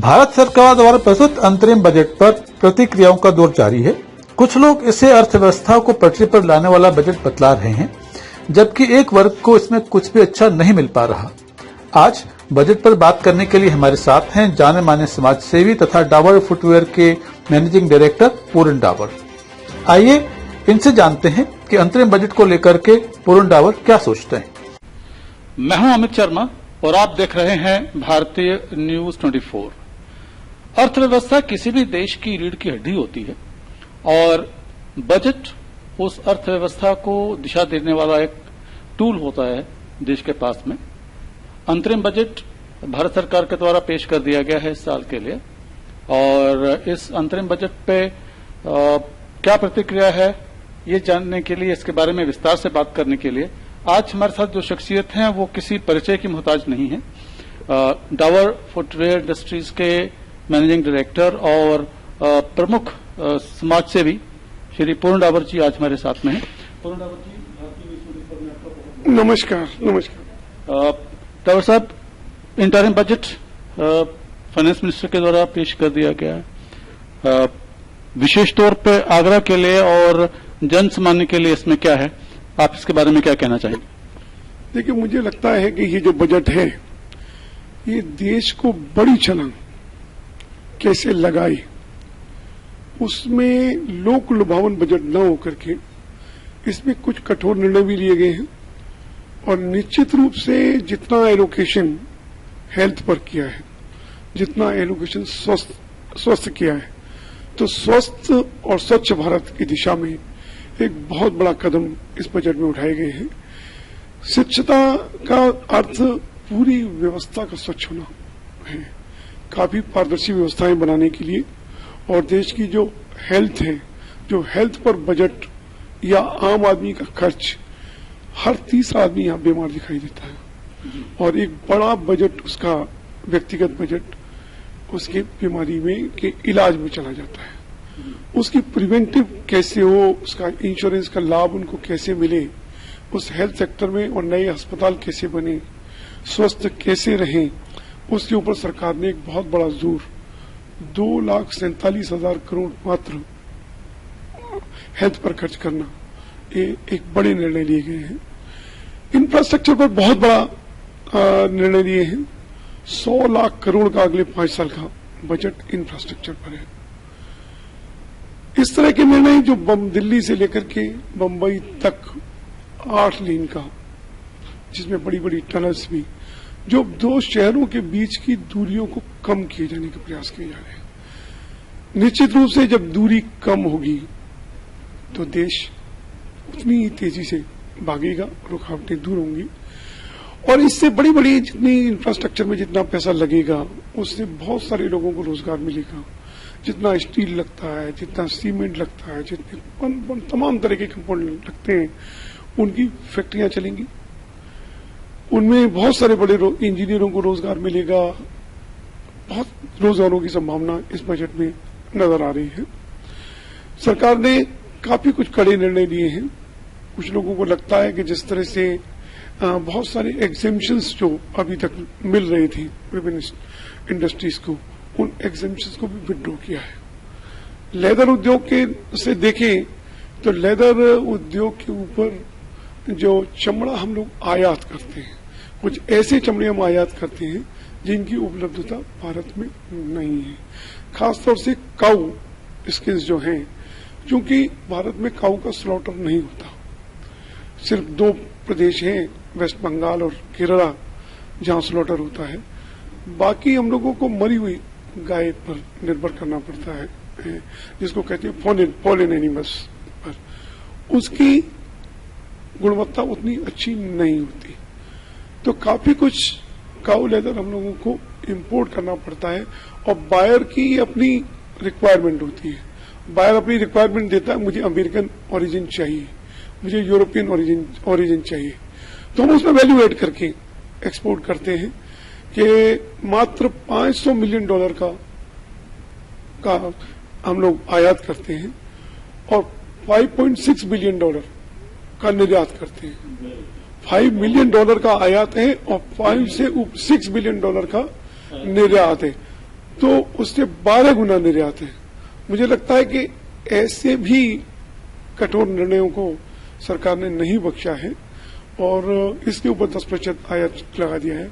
भारत सरकार द्वारा प्रस्तुत अंतरिम बजट पर प्रतिक्रियाओं का दौर जारी है। कुछ लोग इसे अर्थव्यवस्था को पटरी पर लाने वाला बजट बतला रहे हैं, जबकि एक वर्ग को इसमें कुछ भी अच्छा नहीं मिल पा रहा। आज बजट पर बात करने के लिए हमारे साथ हैं जाने माने समाज सेवी तथा डाबर फुटवेयर के मैनेजिंग डायरेक्टर पूरन डाबर। आइए इनसे जानते हैं कि अंतरिम बजट को लेकर के पूरन डाबर क्या सोचते हैं। मैं हूं अमित शर्मा और आप देख रहे हैं भारतीय न्यूज 24। अर्थव्यवस्था किसी भी देश की रीढ़ की हड्डी होती है और बजट उस अर्थव्यवस्था को दिशा देने वाला एक टूल होता है देश के पास में। अंतरिम बजट भारत सरकार के द्वारा पेश कर दिया गया है इस साल के लिए और इस अंतरिम बजट पे क्या प्रतिक्रिया है ये जानने के लिए, इसके बारे में विस्तार से बात करने के लिए आज हमारे साथ जो शख्सियत हैं वो किसी परिचय की मोहताज नहीं है। डाबर फुटवेयर इंडस्ट्रीज के मैनेजिंग डायरेक्टर और प्रमुख समाज सेवी श्री पूरन डाबर जी आज हमारे साथ में हैं। पूरन डाबर जी, भारतीय न्यूज 24 में आपका बहुत नमस्कार। नमस्कार डाबर साहब, इंटरिम बजट फाइनेंस मिनिस्टर के द्वारा पेश कर दिया गया है, विशेष तौर पर आगरा के लिए और जन सामान्य के लिए इसमें क्या है, आप इसके बारे में क्या कहना चाहेंगे? देखिए, मुझे लगता है कि ये जो बजट है ये देश को बड़ी छलांग कैसे लगाए, उसमें लोक लुभावन बजट न होकर के इसमें कुछ कठोर निर्णय भी लिए गए हैं और निश्चित रूप से जितना एलोकेशन हेल्थ पर किया है, जितना एलोकेशन स्वस्थ किया है, तो स्वस्थ और स्वच्छ भारत की दिशा में एक बहुत बड़ा कदम इस बजट में उठाए गए हैं। स्वच्छता का अर्थ पूरी व्यवस्था का स्वच्छ होना है, काफी पारदर्शी व्यवस्थाएं बनाने के लिए। और देश की जो हेल्थ है, जो हेल्थ पर बजट या आम आदमी का खर्च, हर तीसरा आदमी यहाँ बीमार दिखाई देता है और एक बड़ा बजट उसका व्यक्तिगत बजट उसके बीमारी में के इलाज में चला जाता है। उसकी प्रिवेंटिव कैसे हो, उसका इंश्योरेंस का लाभ उनको कैसे मिले, उस हेल्थ सेक्टर में और नए अस्पताल कैसे बने, स्वस्थ कैसे रहें, उसके ऊपर सरकार ने एक बहुत बड़ा जोर 2,47,000 करोड़ मात्र हेल्थ पर खर्च करना, ये एक बड़े निर्णय लिए गए हैं। इंफ्रास्ट्रक्चर पर बहुत बड़ा निर्णय लिए हैं। 100 लाख करोड़ का अगले 5 साल का बजट इंफ्रास्ट्रक्चर पर है। इस तरह के निर्णय जो दिल्ली से लेकर के बंबई तक 8 लेन का, जिसमें बड़ी बड़ी टनल्स भी, जो 2 शहरों के बीच की दूरियों को कम किए जाने के प्रयास किए जा रहे हैं। निश्चित रूप से जब दूरी कम होगी तो देश उतनी ही तेजी से भागेगा, रुकावटें दूर होंगी और इससे बड़ी बड़ी जितनी इंफ्रास्ट्रक्चर में जितना पैसा लगेगा उससे बहुत सारे लोगों को रोजगार मिलेगा। जितना स्टील लगता है, जितना सीमेंट लगता है, जितने तमाम तरह के कंपोनेंट लगते हैं, उनकी फैक्ट्रियां चलेंगी, उनमें बहुत सारे बड़े इंजीनियरों को रोजगार मिलेगा। बहुत रोजगारों की संभावना इस बजट में नजर आ रही है। सरकार ने काफी कुछ कड़े निर्णय लिए हैं। कुछ लोगों को लगता है कि जिस तरह से बहुत सारे एग्जेम्पशंस जो अभी तक मिल रहे थे विभिन्न इंडस्ट्रीज को, उन एग्जेम्पशंस को भी विड्रॉ किया है। लेदर उद्योग के से देखें तो लेदर उद्योग के ऊपर जो चमड़ा हम लोग आयात करते हैं, कुछ ऐसे चमड़े हम आयात करते हैं जिनकी उपलब्धता भारत में नहीं है। खासतौर से काऊ स्किन्स जो हैं, क्योंकि भारत में काऊ का स्लॉटर नहीं होता। सिर्फ 2 प्रदेश हैं, वेस्ट बंगाल और केरला, जहां स्लॉटर होता है। बाकी हम लोगों को मरी हुई गाय पर निर्भर करना पड़ता है, जिसको कहते हैं फॉरेन एनिमल्स पर। उसकी गुणवत्ता उतनी अच्छी नहीं होती, तो काफी कुछ काऊ लेदर हम लोगों को इंपोर्ट करना पड़ता है और बायर की अपनी रिक्वायरमेंट होती है। बायर अपनी रिक्वायरमेंट देता है, मुझे अमेरिकन ओरिजिन चाहिए, मुझे यूरोपियन ओरिजिन चाहिए, तो हम उसमें वैल्यू एड करके एक्सपोर्ट करते हैं कि मात्र $500 मिलियन का हम लोग आयात करते हैं और $5.6 बिलियन का निर्यात करते हैं। $5 मिलियन का आयात है और 5 से 6 बिलियन डॉलर का निर्यात है। तो उससे 12 गुना निर्यात है। मुझे लगता है कि ऐसे भी कठोर निर्णयों को सरकार ने नहीं बख्शा है और इसके ऊपर 10% आयात लगा दिया है।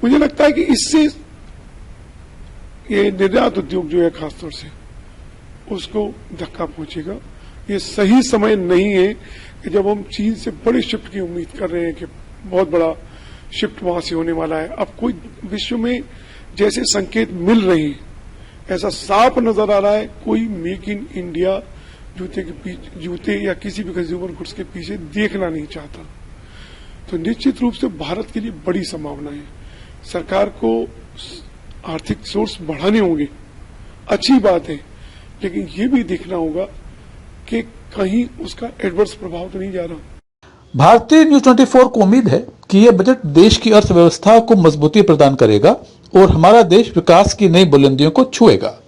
मुझे लगता है कि इससे ये निर्यात उद्योग जो है खासतौर से उसको धक्का पहुंचेगा। ये सही समय नहीं है कि जब हम चीन से बड़ी शिफ्ट की उम्मीद कर रहे हैं कि बहुत बड़ा शिफ्ट वहां से होने वाला है। अब कोई विश्व में जैसे संकेत मिल रहे हैं, ऐसा साफ नजर आ रहा है, कोई मेक इन इंडिया जूते या किसी भी कंज्यूमर गुड्स के पीछे देखना नहीं चाहता। तो निश्चित रूप से भारत के लिए बड़ी संभावना है। सरकार को आर्थिक सोर्स बढ़ाने होंगे, अच्छी बात है, लेकिन ये भी देखना होगा कि कहीं उसका एडवर्स प्रभाव तो नहीं जा रहा। भारतीय न्यूज 24 को उम्मीद है कि यह बजट देश की अर्थव्यवस्था को मजबूती प्रदान करेगा और हमारा देश विकास की नई बुलंदियों को छुएगा।